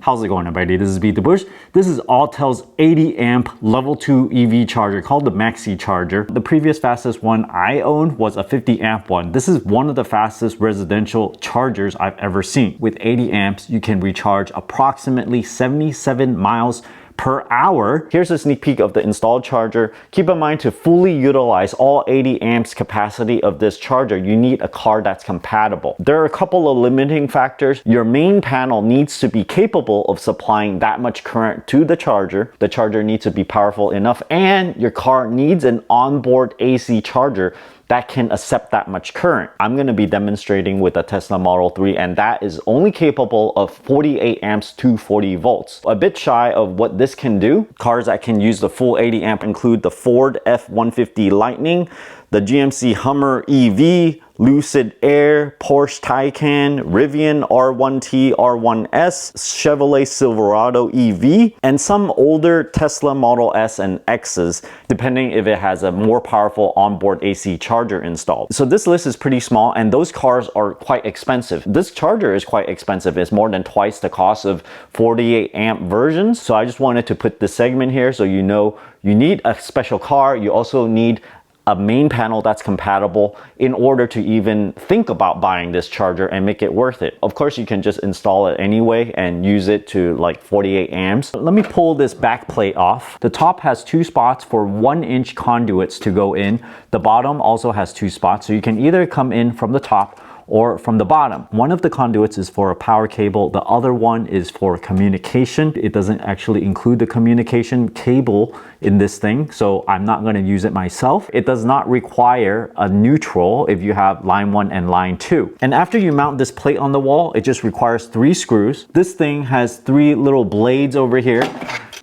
How's it going, everybody? This is Beat the Bush. This is Autel's 80 amp level 2 EV charger called the MaxiCharger. The previous fastest one I owned was a 50 amp one. This is one of the fastest residential chargers I've ever seen. With 80 amps, you can recharge approximately 77 miles per hour. Here's a sneak peek of the installed charger. Keep in mind, to fully utilize all 80 amps capacity of this charger, you need a car that's compatible. There are a couple of limiting factors. Your main panel needs to be capable of supplying that much current to the charger. The charger needs to be powerful enough, and your car needs an onboard AC charger that can accept that much current. I'm gonna be demonstrating with a Tesla Model 3, and that is only capable of 48 amps to 40 volts. A bit shy of what this can do. Cars that can use the full 80 amp include the Ford F-150 Lightning, the GMC Hummer EV, Lucid Air, Porsche Taycan, Rivian R1T, R1S, Chevrolet Silverado EV, and some older Tesla Model S and X's, depending if it has a more powerful onboard AC charger installed. So this list is pretty small, and those cars are quite expensive. This charger is quite expensive. It's more than twice the cost of 48 amp versions. So I just wanted to put this segment here so you know you need a special car. You also need a main panel that's compatible in order to even think about buying this charger and make it worth it. Of course, you can just install it anyway and use it to like 48 amps. Let me pull this back plate off. The top has 2 spots for 1-inch conduits to go in. The bottom also has 2 spots, so you can either come in from the top or from the bottom. One of the conduits is for a power cable. The other one is for communication. It doesn't actually include the communication cable in this thing, so I'm not gonna use it myself. It does not require a neutral if you have line 1 and line 2. And after you mount this plate on the wall, it just requires 3 screws. This thing has 3 little blades over here,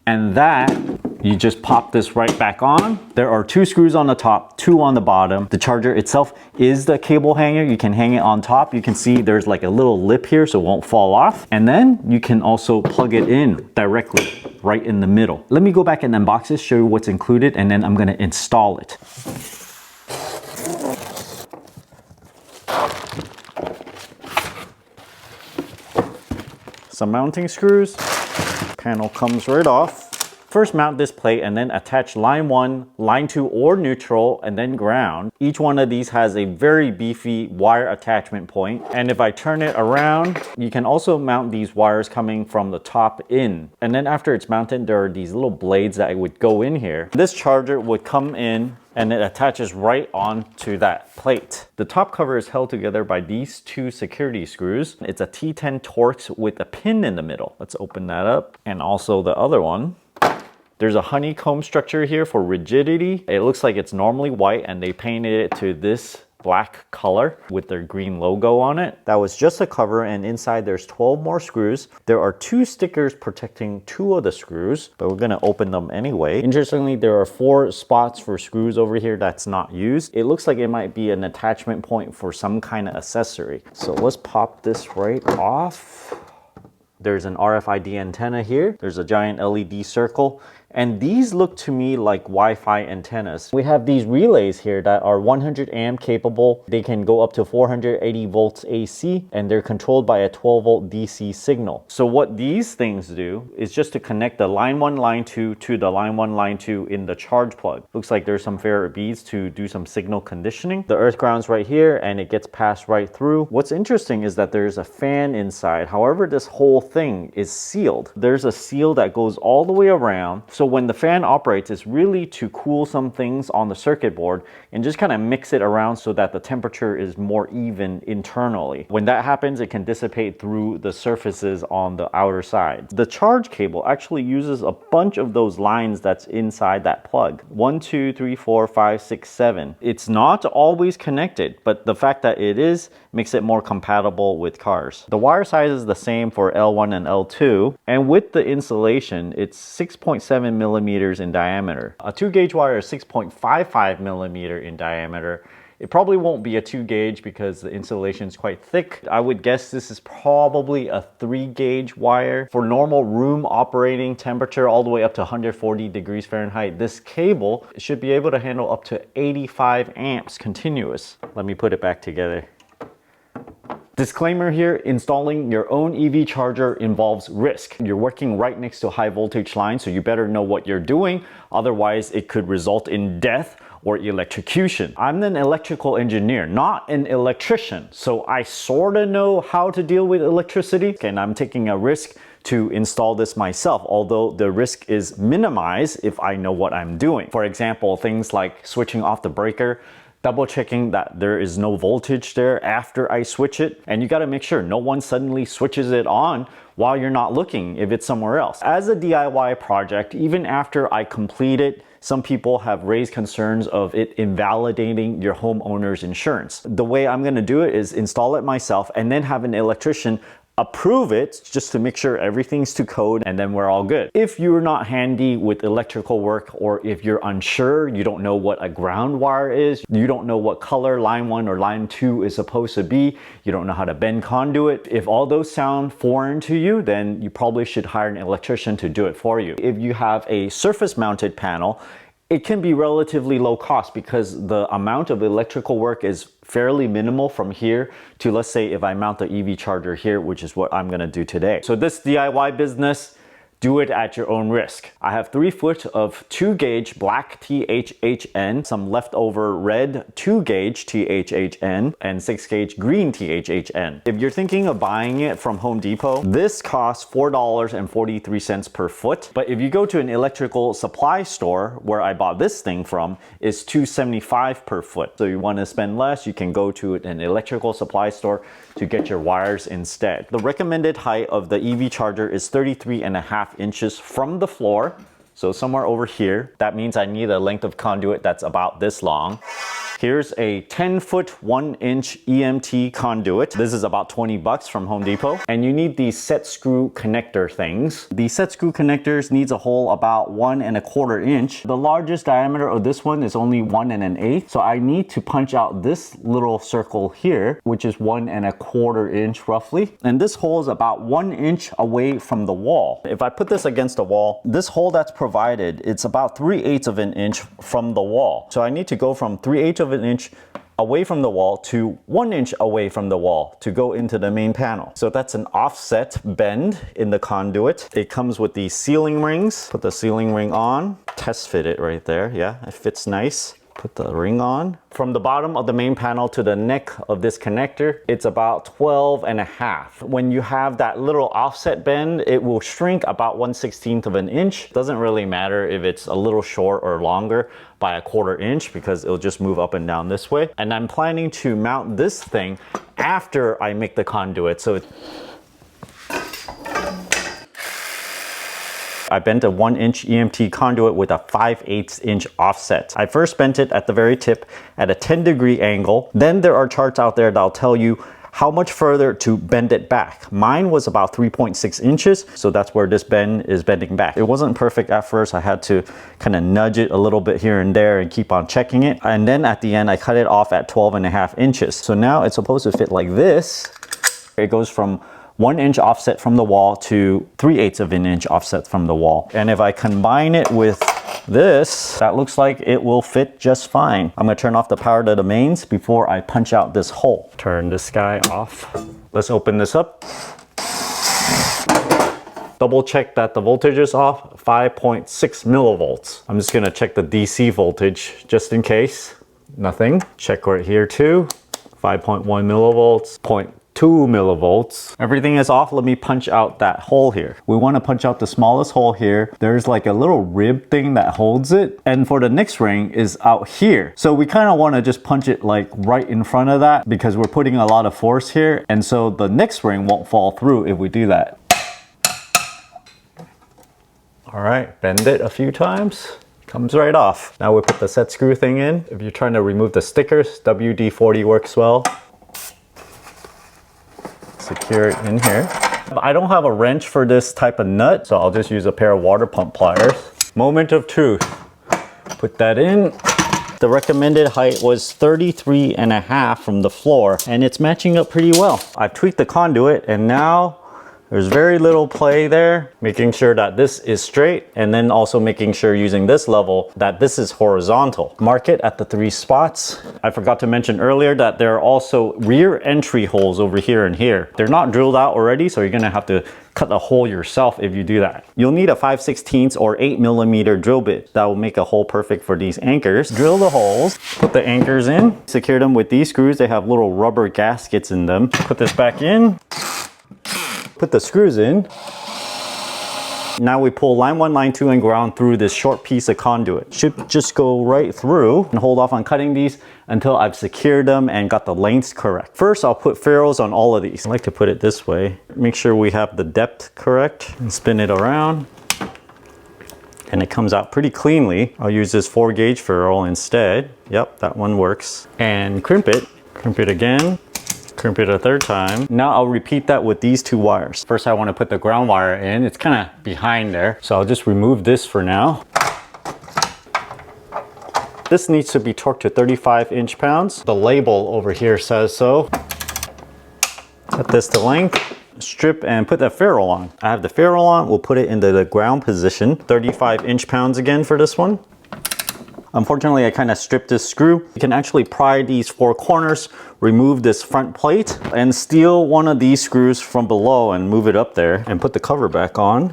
and that you just pop this right back on. There are 2 screws on the top, 2 on the bottom. The charger itself is the cable hanger. You can hang it on top. You can see there's like a little lip here so it won't fall off. And then you can also plug it in directly right in the middle. Let me go back and unbox this, show you what's included, and then I'm gonna install it. Some mounting screws. Panel comes right off. First, mount this plate and then attach line 1, line 2 or neutral, and then ground. Each one of these has a very beefy wire attachment point. And if I turn it around, you can also mount these wires coming from the top in. And then after it's mounted, there are these little blades that would go in here. This charger would come in and it attaches right onto that plate. The top cover is held together by these 2 security screws. It's a T10 Torx with a pin in the middle. Let's open that up. And also the other one. There's a honeycomb structure here for rigidity. It looks like it's normally white and they painted it to this black color with their green logo on it. That was just a cover, and inside there's 12 more screws. There are 2 stickers protecting 2 of the screws, but we're gonna open them anyway. Interestingly, there are 4 spots for screws over here that's not used. It looks like it might be an attachment point for some kind of accessory. So let's pop this right off. There's an RFID antenna here. There's a giant LED circle. And these look to me like Wi-Fi antennas. We have these relays here that are 100 amp capable. They can go up to 480 volts AC, and they're controlled by a 12 volt DC signal. So what these things do is just to connect the line 1, line 2 to the line 1, line 2 in the charge plug. Looks like there's some ferrite beads to do some signal conditioning. The earth ground's right here and it gets passed right through. What's interesting is that there's a fan inside. However, this whole thing is sealed. There's a seal that goes all the way around. So when the fan operates, it's really to cool some things on the circuit board and just kind of mix it around so that the temperature is more even internally. When that happens, it can dissipate through the surfaces on the outer side. The charge cable actually uses a bunch of those lines that's inside that plug. 1, 2, 3, 4, 5, 6, 7. It's not always connected, but the fact that it is makes it more compatible with cars. The wire size is the same for L1 and L2, and with the insulation, it's 6.7 millimeters in diameter. A 2-gauge wire is 6.55 millimeter in diameter. It probably won't be a 2-gauge because the insulation is quite thick. I would guess this is probably a 3-gauge wire. For normal room operating temperature all the way up to 140 degrees Fahrenheit, this cable should be able to handle up to 85 amps continuous. Let me put it back together. Disclaimer here, installing your own EV charger involves risk. You're working right next to a high voltage line, so you better know what you're doing. Otherwise, it could result in death or electrocution. I'm an electrical engineer, not an electrician, so I sort of know how to deal with electricity, and I'm taking a risk to install this myself, although the risk is minimized if I know what I'm doing. For example, things like switching off the breaker, double checking that there is no voltage there after I switch it, and you gotta make sure no one suddenly switches it on while you're not looking if it's somewhere else. As a DIY project, even after I complete it, some people have raised concerns of it invalidating your homeowner's insurance. The way I'm gonna do it is install it myself and then have an electrician approve it just to make sure everything's to code, and then we're all good. If you're not handy with electrical work, or if you're unsure, you don't know what a ground wire is, you don't know what color line 1 or line 2 is supposed to be, you don't know how to bend conduit, if all those sound foreign to you, then you probably should hire an electrician to do it for you. If you have a surface mounted panel, it can be relatively low cost because the amount of electrical work is fairly minimal from here to, let's say, if I mount the EV charger here, which is what I'm gonna do today. So this DIY business, do it at your own risk. I have 3 foot of 2 gauge black THHN, some leftover red 2 gauge THHN, and 6 gauge green THHN. If you're thinking of buying it from Home Depot, this costs $4.43 per foot. But if you go to an electrical supply store, where I bought this thing from, is $2.75 per foot. So you want to spend less, you can go to an electrical supply store to get your wires instead. The recommended height of the EV charger is 33.5 inches from the floor, so somewhere over here. That means I need a length of conduit that's about this long. Here's a 10 foot 1 inch EMT conduit. This is about 20 bucks from Home Depot. And you need these set screw connector things. The set screw connectors needs a hole about 1.25 inch. The largest diameter of this one is only 1 1/8. So I need to punch out this little circle here, which is 1.25 inch roughly. And this hole is about 1 inch away from the wall. If I put this against the wall, this hole that's provided, it's about 3/8 of an inch from the wall. So I need to go from 3/8 of an inch away from the wall to 1 inch away from the wall to go into the main panel. So that's an offset bend in the conduit. It comes with these sealing rings. Put the sealing ring on, test fit it right there. Yeah, it fits nice. Put the ring on. From the bottom of the main panel to the neck of this connector, it's about 12.5. When you have that little offset bend, it will shrink about 1/16 of an inch. Doesn't really matter if it's a little short or longer by 1/4 inch because it'll just move up and down this way. And I'm planning to mount this thing after I make the conduit. So I bent a 1 inch EMT conduit with a 5/8 inch offset. I first bent it at the very tip at a 10-degree angle. Then there are charts out there that'll tell you how much further to bend it back. Mine was about 3.6 inches, so that's where this bend is bending back. It wasn't perfect at first. I had to kind of nudge it a little bit here and there and keep on checking it. And then at the end, I cut it off at 12.5 inches. So now it's supposed to fit like this. It goes from 1 inch offset from the wall to 3/8 of an inch offset from the wall. And if I combine it with this, that looks like it will fit just fine. I'm gonna turn off the power to the mains before I punch out this hole. Turn this guy off. Let's open this up. Double check that the voltage is off, 5.6 millivolts. I'm just gonna check the DC voltage just in case. Nothing. Check right here too. 5.1 millivolts, 0.2 millivolts. Everything is off. Let me punch out that hole here. We want to punch out the smallest hole here. There's like a little rib thing that holds it. And for the next ring is out here. So we kind of want to just punch it like right in front of that because we're putting a lot of force here. And so the next ring won't fall through if we do that. All right, bend it a few times. Comes right off. Now we put the set screw thing in. If you're trying to remove the stickers, WD-40 works well. Secure it in here. I don't have a wrench for this type of nut, so I'll just use a pair of water pump pliers. Moment of truth. Put that in. The recommended height was 33.5 from the floor, and it's matching up pretty well. I've tweaked the conduit, and now There's very little play there, making sure that this is straight, and then also making sure using this level that this is horizontal. Mark it at the 3 spots. I forgot to mention earlier that there are also rear entry holes over here and here. They're not drilled out already, so you're gonna have to cut a hole yourself if you do that. You'll need a 5/16 or 8mm drill bit. That will make a hole perfect for these anchors. Drill the holes, put the anchors in, secure them with these screws. They have little rubber gaskets in them. Put this back in. Put the screws in. Now we pull line 1, line 2, and ground through this short piece of conduit. Should just go right through, and hold off on cutting these until I've secured them and got the lengths correct. First, I'll put ferrules on all of these. I like to put it this way. Make sure we have the depth correct and spin it around. And it comes out pretty cleanly. I'll use this 4-gauge ferrule instead. Yep, that one works. And crimp it. Crimp it again. Crimp it a 3rd time. Now I'll repeat that with these 2 wires. First I want to put the ground wire in. It's kind of behind there. So I'll just remove this for now. This needs to be torqued to 35 inch-pounds. The label over here says so. Set this to length. Strip and put the ferrule on. I have the ferrule on. We'll put it into the ground position. 35 inch-pounds again for this one. Unfortunately, I kind of stripped this screw. You can actually pry these 4 corners, remove this front plate, and steal one of these screws from below and move it up there and put the cover back on.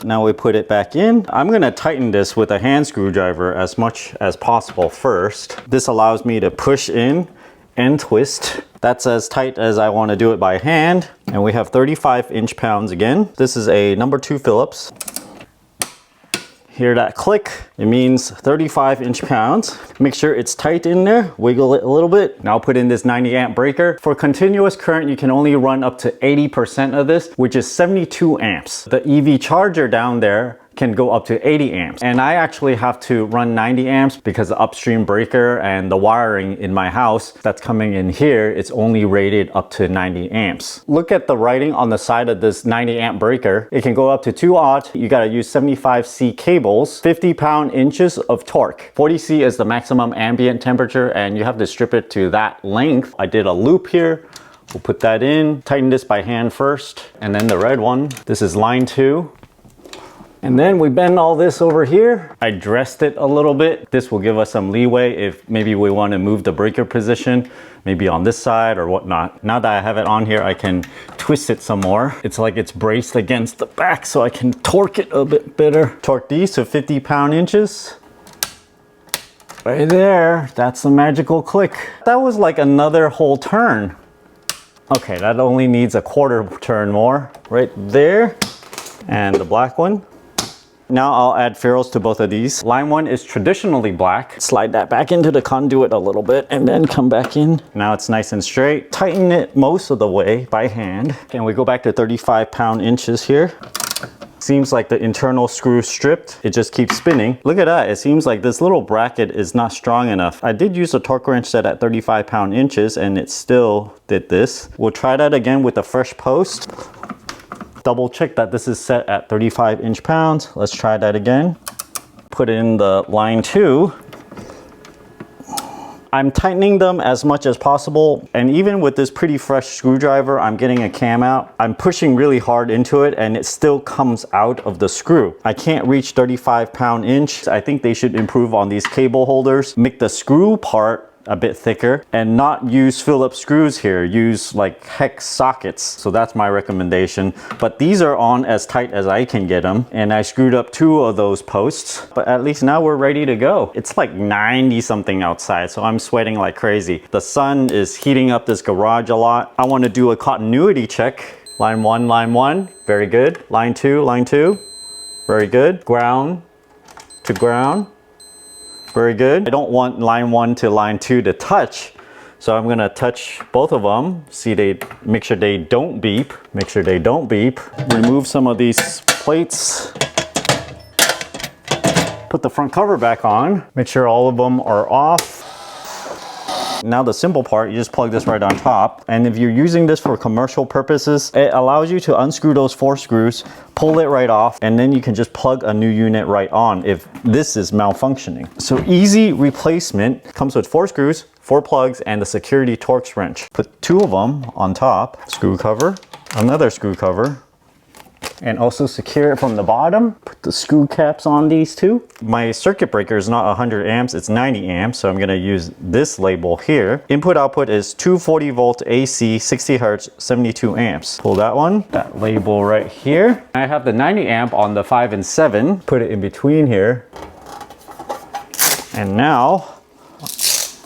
Now we put it back in. I'm gonna tighten this with a hand screwdriver as much as possible first. This allows me to push in and twist. That's as tight as I want to do it by hand. And we have 35 inch-pounds again. This is a number 2 Phillips. Hear that click? It means 35 inch-pounds. Make sure it's tight in there. Wiggle it a little bit. Now put in this 90 amp breaker. For continuous current, you can only run up to 80% of this, which is 72 amps. The EV charger down there can go up to 80 amps. And I actually have to run 90 amps because the upstream breaker and the wiring in my house that's coming in here, it's only rated up to 90 amps. Look at the writing on the side of this 90 amp breaker. It can go up to 2/0. You gotta use 75C cables, 50 pound-inches of torque. 40C is the maximum ambient temperature and you have to strip it to that length. I did a loop here. We'll put that in, tighten this by hand first, and then the red one. This is line 2. And then we bend all this over here. I dressed it a little bit. This will give us some leeway if maybe we want to move the breaker position, maybe on this side or whatnot. Now that I have it on here, I can twist it some more. It's like it's braced against the back so I can torque it a bit better. Torque these to 50 pound-inches. Right there, that's the magical click. That was like another whole turn. Okay, that only needs a 1/4 turn more. Right there. And the black one. Now I'll add ferrules to both of these. Line 1 is traditionally black. Slide that back into the conduit a little bit and then come back in. Now it's nice and straight. Tighten it most of the way by hand. And we go back to 35 pound-inches here. Seems like the internal screw stripped. It just keeps spinning. Look at that. It seems like this little bracket is not strong enough. I did use a torque wrench set at 35 pound-inches and it still did this. We'll try that again with a fresh post. Double check that this is set at 35 inch-pounds. Let's try that again. Put in the line 2. I'm tightening them as much as possible, and even with this pretty fresh screwdriver, I'm getting a cam out. I'm pushing really hard into it and it still comes out of the screw. I can't reach 35 pound-inch. I think they should improve on these cable holders, make the screw part a bit thicker, and not use Phillips screws here. Use like hex sockets. So that's my recommendation. But these are on as tight as I can get them, and I screwed up 2 of those posts. But at least now we're ready to go. It's like 90 something outside, so I'm sweating like crazy. The sun is heating up this garage a lot. I want to do a continuity check. Line 1, line 1, very good. Line 2, line 2, very good. Ground to ground. Very good. I don't want line 1 to line 2 to touch, so I'm gonna touch both of them. See, make sure they don't beep. Make sure they don't beep. Remove some of these plates. Put the front cover back on. Make sure all of them are off. Now the simple part, you just plug this right on top. And if you're using this for commercial purposes, it allows you to unscrew those 4 screws, pull it right off, and then you can just plug a new unit right on if this is malfunctioning. So easy replacement. Comes with 4 screws, 4 plugs, and the security Torx wrench. Put 2 of them on top. Screw cover. another screw cover, and also secure it from the bottom. Put the screw caps on these two. My circuit breaker is not 100 amps, it's 90 amps, so I'm gonna use this label here. Input output is 240 volt AC, 60 hertz, 72 amps. Pull that one, that label right here. I have the 90 amp on the 5 and 7. Put it in between here. And now,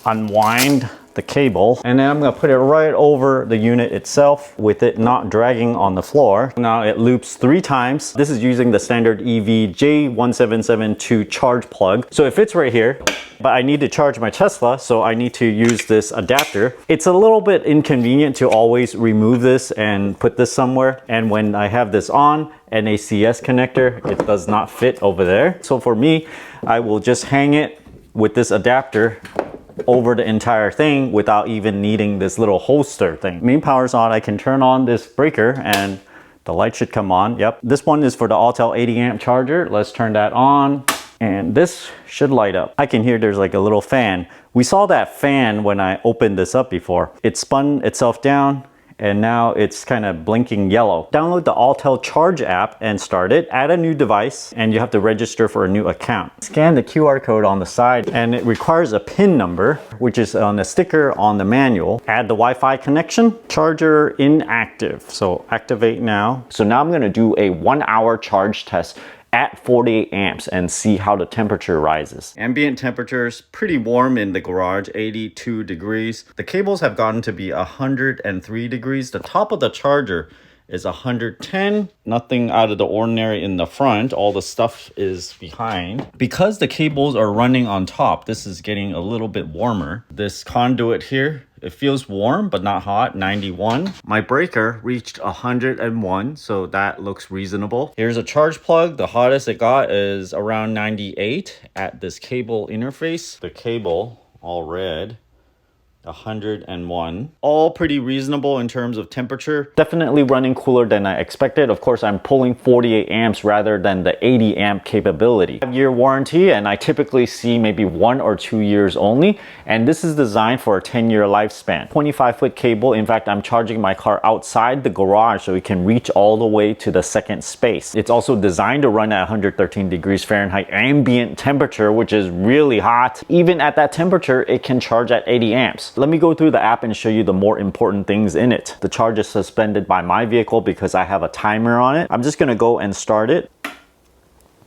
unwind the cable, and then I'm going to put it right over the unit itself with it not dragging on the floor. Now it loops 3 times. This is using the standard EV J1772 charge plug. So it fits right here, but I need to charge my Tesla, so I need to use this adapter. It's a little bit inconvenient to always remove this and put this somewhere. And when I have this on, NACS connector, it does not fit over there. So for me, I will just hang it with this adapter over the entire thing without even needing this little holster thing. Main power's on, I can turn on this breaker and the light should come on. Yep, this one is for the Autel 80 amp charger. Let's turn that on and this should light up. I can hear there's like a little fan. We saw that fan when I opened this up before. It spun itself down and now it's kind of blinking yellow. Download the Autel Charge app and start it. Add a new device and you have to register for a new account. Scan the QR code on the side and it requires a PIN number, which is on the sticker on the manual. Add the Wi-Fi connection. Charger inactive, so activate now. So now I'm gonna do a 1-hour charge test at 48 amps and see how the temperature rises. Ambient temperature is pretty warm in the garage, 82 degrees. The cables have gotten to be 103 degrees. The top of the charger is 110. Nothing out of the ordinary in the front. All the stuff is behind. Because the cables are running on top, this is getting a little bit warmer. This conduit here, it feels warm but not hot, 91. My breaker reached 101, so that looks reasonable. Here's a charge plug. The hottest it got is around 98 at this cable interface. The cable, all red, 101. All pretty reasonable in terms of temperature. Definitely running cooler than I expected. Of course, I'm pulling 48 amps rather than the 80 amp capability. 5-year warranty, and I typically see maybe 1 or 2 years only. And this is designed for a 10-year lifespan. 25-foot cable. In fact, I'm charging my car outside the garage so it can reach all the way to the second space. It's also designed to run at 113 degrees Fahrenheit ambient temperature, which is really hot. Even at that temperature, it can charge at 80 amps. Let me go through the app and show you the more important things in it. The charge is suspended by my vehicle because I have a timer on it. I'm just gonna go and start it.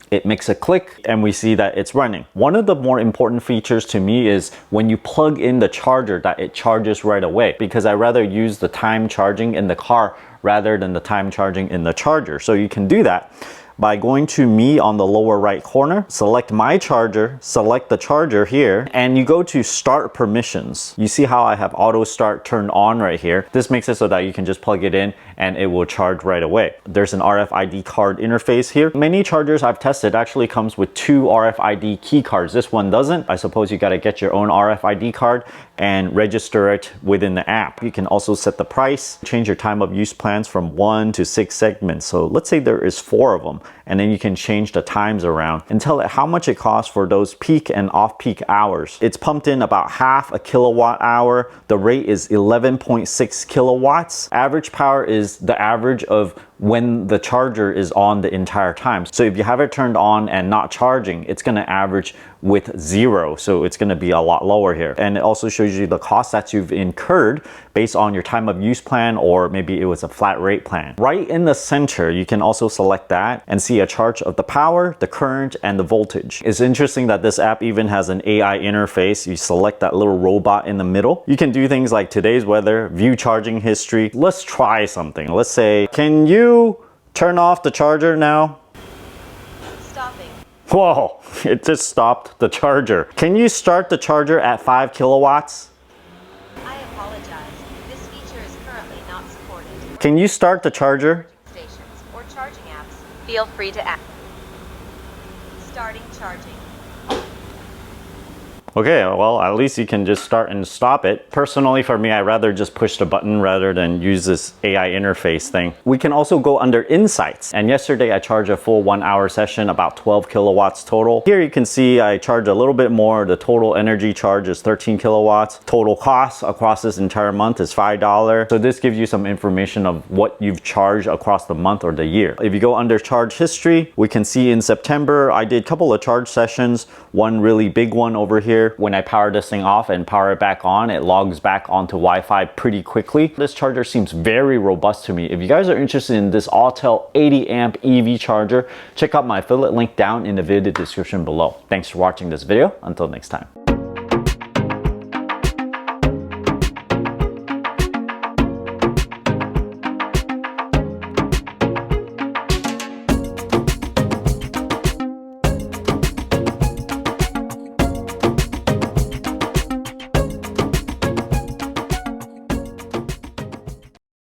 It makes a click and we see that it's running. One of the more important features to me is when you plug in the charger that it charges right away, because I rather use the time charging in the car rather than the time charging in the charger. So you can do that by going to me on the lower right corner, select my charger, select the charger here, and you go to start permissions. You see how I have auto start turned on right here. This makes it so that you can just plug it in and it will charge right away. There's an RFID card interface here. Many chargers I've tested actually comes with 2 RFID key cards. This one doesn't. I suppose you gotta get your own RFID card and register it within the app. You can also set the price, change your time of use plans from 1 to 6 segments. So let's say there is 4 of them, and then you can change the times around and tell it how much it costs for those peak and off-peak hours. It's pumped in about half a kilowatt hour. The rate is 11.6 kilowatts. Average power is the average of when the charger is on the entire time. So if you have it turned on and not charging, it's gonna average with 0. So it's gonna be a lot lower here. And it also shows you the cost that you've incurred based on your time of use plan, or maybe it was a flat rate plan. Right in the center, you can also select that and see a chart of the power, the current, and the voltage. It's interesting that this app even has an AI interface. You select that little robot in the middle. You can do things like today's weather, view charging history. Let's try something. Let's say, can you turn off the charger now? Stopping. Whoa, it just stopped the charger. Can you start the charger at 5 kilowatts? I apologize. This feature is currently not supported. Can you start the charger? Stations or charging apps, feel free to act. Starting charging. Okay, well, at least you can just start and stop it. Personally, for me, I'd rather just push the button rather than use this AI interface thing. We can also go under insights. And yesterday I charged a full 1 hour session, about 12 kilowatts total. Here you can see I charge a little bit more. The total energy charge is 13 kilowatts. Total cost across this entire month is $5. So this gives you some information of what you've charged across the month or the year. If you go under charge history, we can see in September, I did a couple of charge sessions, one really big one over here. When I power this thing off and power it back on, it logs back onto Wi-Fi pretty quickly. This charger seems very robust to me. If you guys are interested in this Autel 80 amp EV charger, check out my affiliate link down in the video description below. Thanks for watching this video. Until next time.